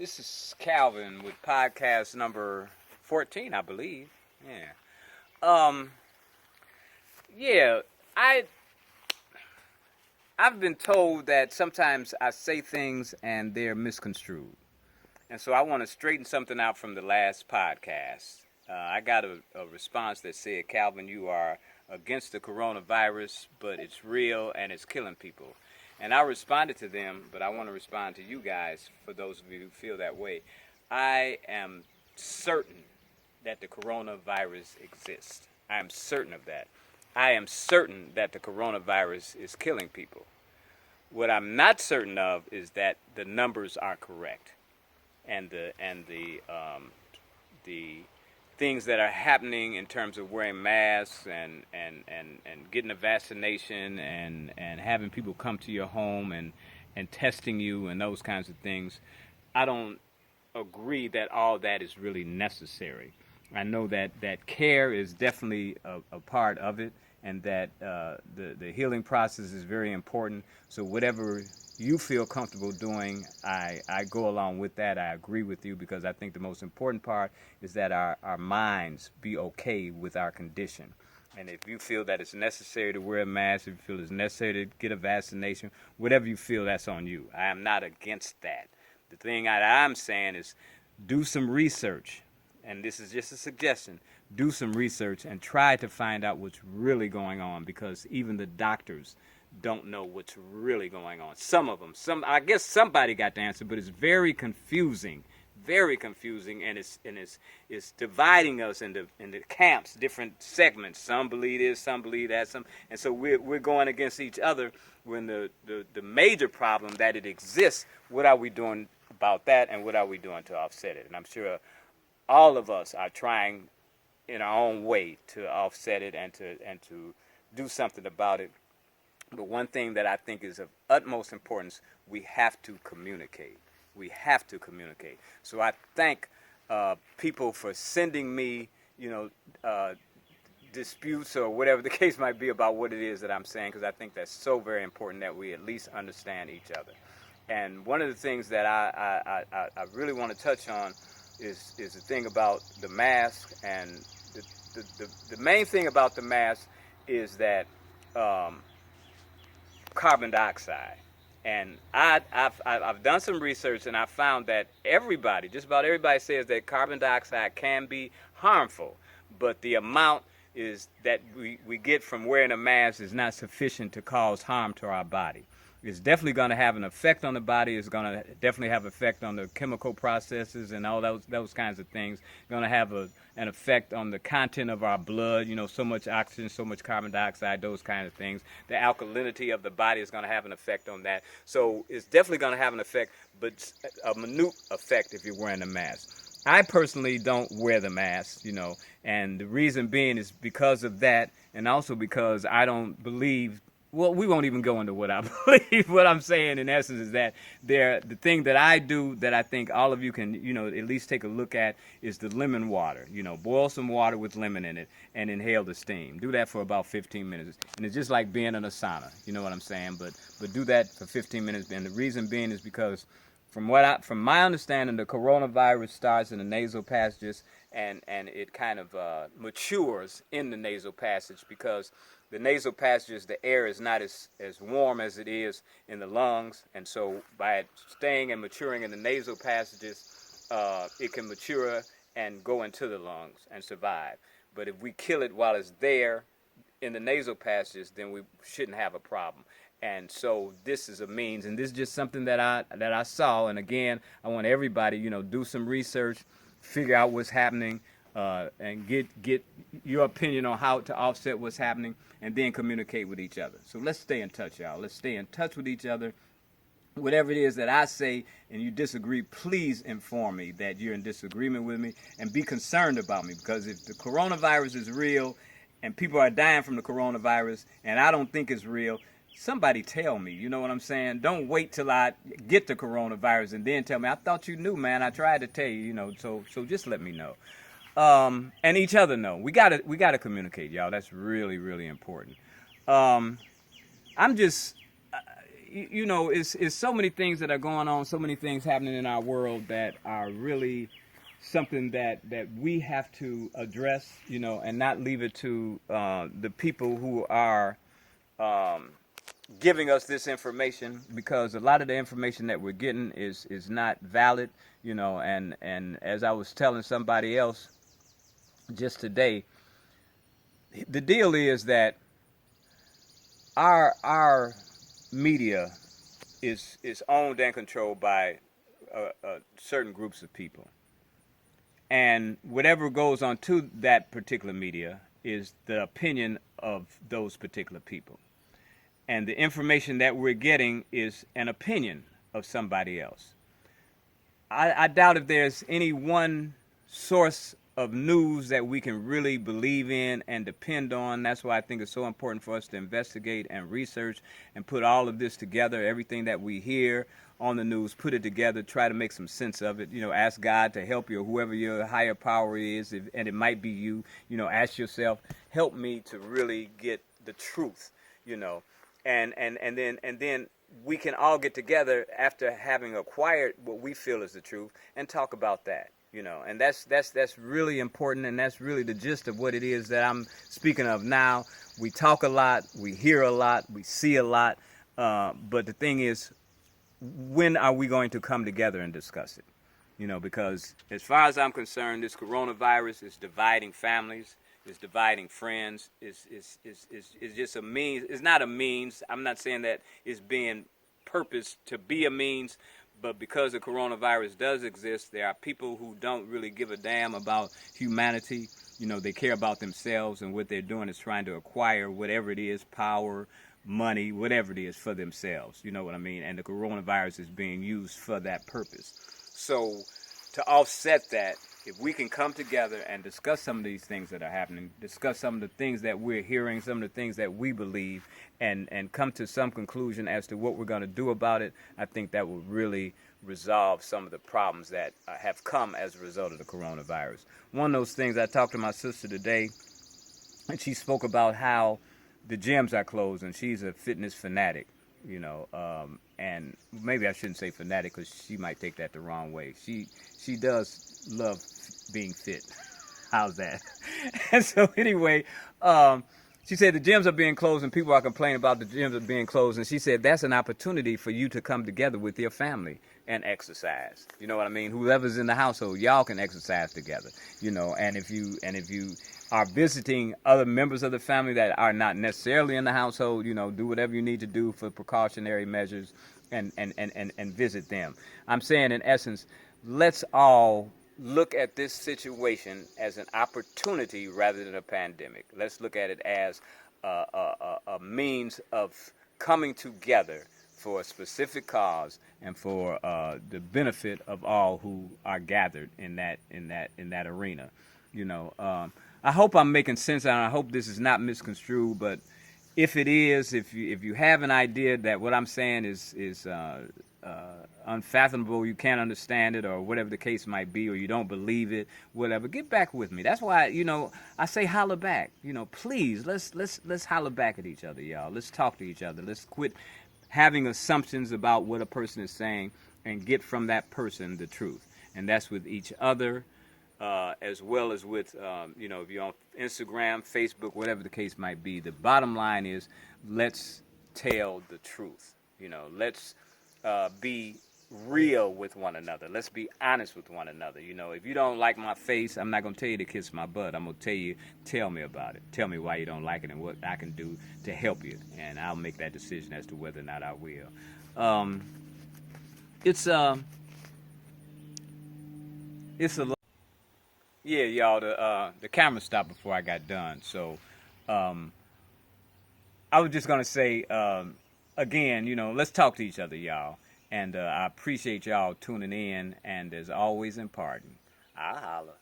This is Calvin with podcast number 14, I believe. Yeah. Um. Yeah. I I've been told that sometimes I say things and they're misconstrued, and so I want to straighten something out from the last podcast. I got a response that said, "Calvin, you are against the coronavirus, but it's real and it's killing people." And I responded to them, but I want to respond to you guys, for those of you who feel that way. I am certain that the coronavirus exists. I am certain of that. I am certain that the coronavirus is killing people. What I'm not certain of is that the numbers are correct, and the things that are happening in terms of wearing masks and getting a vaccination and having people come to your home and testing you and those kinds of things. I don't agree that all that is really necessary. I know that care is definitely a part of it, and that the healing process is very important. So whatever you feel comfortable doing, I go along with that. I agree with you, because I think the most important part is that our minds be okay with our condition. And if you feel that it's necessary to wear a mask, if you feel it's necessary to get a vaccination, whatever you feel, that's on you. I am not against that. The thing I'm saying is, do some research. And this is just a suggestion. Do some research and try to find out what's really going on, because even the doctors don't know what's really going on. Some of them. I guess somebody got the answer, but it's very confusing. Very confusing, and it's dividing us into camps, different segments. Some believe this, some believe that, and so we're going against each other. When the major problem that it exists, what are we doing about that, and what are we doing to offset it? And I'm sure all of us are trying in our own way to offset it and to do something about it. But one thing that I think is of utmost importance, we have to communicate. We have to communicate. So I thank people for sending me, disputes or whatever the case might be about what it is that I'm saying, because I think that's so very important that we at least understand each other. And one of the things that I really want to touch on is the thing about the mask. And the main thing about the mask is that carbon dioxide. And I've done some research, and I found that just about everybody says that carbon dioxide can be harmful, but the amount is that we get from wearing a mask is not sufficient to cause harm to our body. It's definitely going to have an effect on the body. It's going to definitely have an effect on the chemical processes and all those kinds of things. It's going to have an effect on the content of our blood, so much oxygen, so much carbon dioxide, those kinds of things. The alkalinity of the body is going to have an effect on that. So it's definitely going to have an effect, but a minute effect if you're wearing a mask. I personally don't wear the mask, and the reason being is because of that, and also because I don't believe. Well, we won't even go into what I believe. What I'm saying, in essence, is that the thing that I do that I think all of you can, at least take a look at, is the lemon water. Boil some water with lemon in it and inhale the steam. Do that for about 15 minutes. And it's just like being in a sauna. You know what I'm saying? But do that for 15 minutes. And the reason being is because from my understanding, the coronavirus starts in the nasal passages, and it kind of matures in the nasal passage, because the nasal passages, the air is not as warm as it is in the lungs, and so by it staying and maturing in the nasal passages, it can mature and go into the lungs and survive. But if we kill it while it's there in the nasal passages, then we shouldn't have a problem. And so this is a means, and this is just something that I saw. And again, I want everybody, do some research, figure out what's happening, and get your opinion on how to offset what's happening, and then communicate with each other. So let's stay in touch, y'all. Let's stay in touch with each other. Whatever it is that I say and you disagree, please inform me that you're in disagreement with me, and be concerned about me, because if the coronavirus is real and people are dying from the coronavirus and I don't think it's real, somebody tell me. You know what I'm saying? Don't wait till I get the coronavirus and then tell me. I thought you knew, man. I tried to tell you, so just let me know. And each other know. We gotta communicate, y'all. That's really, really important. I'm just, you know, it's so many things that are going on, so many things happening in our world that are really something that we have to address, you know, and not leave it to the people who are um, giving us this information, because a lot of the information that we're getting is not valid, you know, and as I was telling somebody else just today, the deal is that our media is owned and controlled by certain groups of people, and whatever goes on to that particular media is the opinion of those particular people, and the information that we're getting is an opinion of somebody else. I doubt if there's any one source of news that we can really believe in and depend on. That's why I think it's so important for us to investigate and research and put all of this together, everything that we hear on the news, put it together, try to make some sense of it. You know, ask God to help you, or whoever your higher power is, and it might be you. You know, ask yourself, help me to really get the truth, you know. And then we can all get together after having acquired what we feel is the truth and talk about that, you know. And that's really important, and that's really the gist of what it is that I'm speaking of now. We talk a lot, we hear a lot, we see a lot, but the thing is, when are we going to come together and discuss it? You know, because as far as I'm concerned, this coronavirus is dividing families, is dividing friends, is just a means. It's not a means. I'm not saying that it's being purposed to be a means, but because the coronavirus does exist, there are people who don't really give a damn about humanity. You know, they care about themselves, and what they're doing is trying to acquire whatever it is, power, money, whatever it is, for themselves. You know what I mean? And the coronavirus is being used for that purpose. So to offset that, if we can come together and discuss some of these things that are happening, discuss some of the things that we're hearing, some of the things that we believe, and come to some conclusion as to what we're going to do about it, I think that will really resolve some of the problems that have come as a result of the coronavirus. One of those things, I talked to my sister today, and she spoke about how the gyms are closed, and she's a fitness fanatic, you know, and maybe I shouldn't say fanatic, because she might take that the wrong way. She does love being fit. How's that? And so anyway, she said the gyms are being closed and people are complaining about the gyms are being closed, and she said that's an opportunity for you to come together with your family and exercise. You know what I mean? Whoever's in the household, y'all can exercise together. You know, and if you are visiting other members of the family that are not necessarily in the household, you know, do whatever you need to do for precautionary measures and visit them. I'm saying, in essence, let's all look at this situation as an opportunity rather than a pandemic. Let's look at it as a means of coming together for a specific cause and for the benefit of all who are gathered in that arena. You know, I hope I'm making sense, and I hope this is not misconstrued. But if it is, if you have an idea that what I'm saying is unfathomable, you can't understand it, or whatever the case might be, or you don't believe it, whatever, get back with me. That's why, you know, I say holler back. You know, please, let's holler back at each other, y'all. Let's talk to each other. Let's quit having assumptions about what a person is saying and get from that person the truth. And that's with each other, as well as with, you know, if you're on Instagram, Facebook, whatever the case might be. The bottom line is, let's tell the truth. You know, let's be real with one another. Let's be honest with one another. You know, if you don't like my face, I'm not going to tell you to kiss my butt. I'm going to tell you, tell me about it. Tell me why you don't like it and what I can do to help you. And I'll make that decision as to whether or not I will. It's a yeah, y'all, the camera stopped before I got done. So I was just going to say, again, you know, let's talk to each other, y'all. And I appreciate y'all tuning in, and as always, imparting. I holla.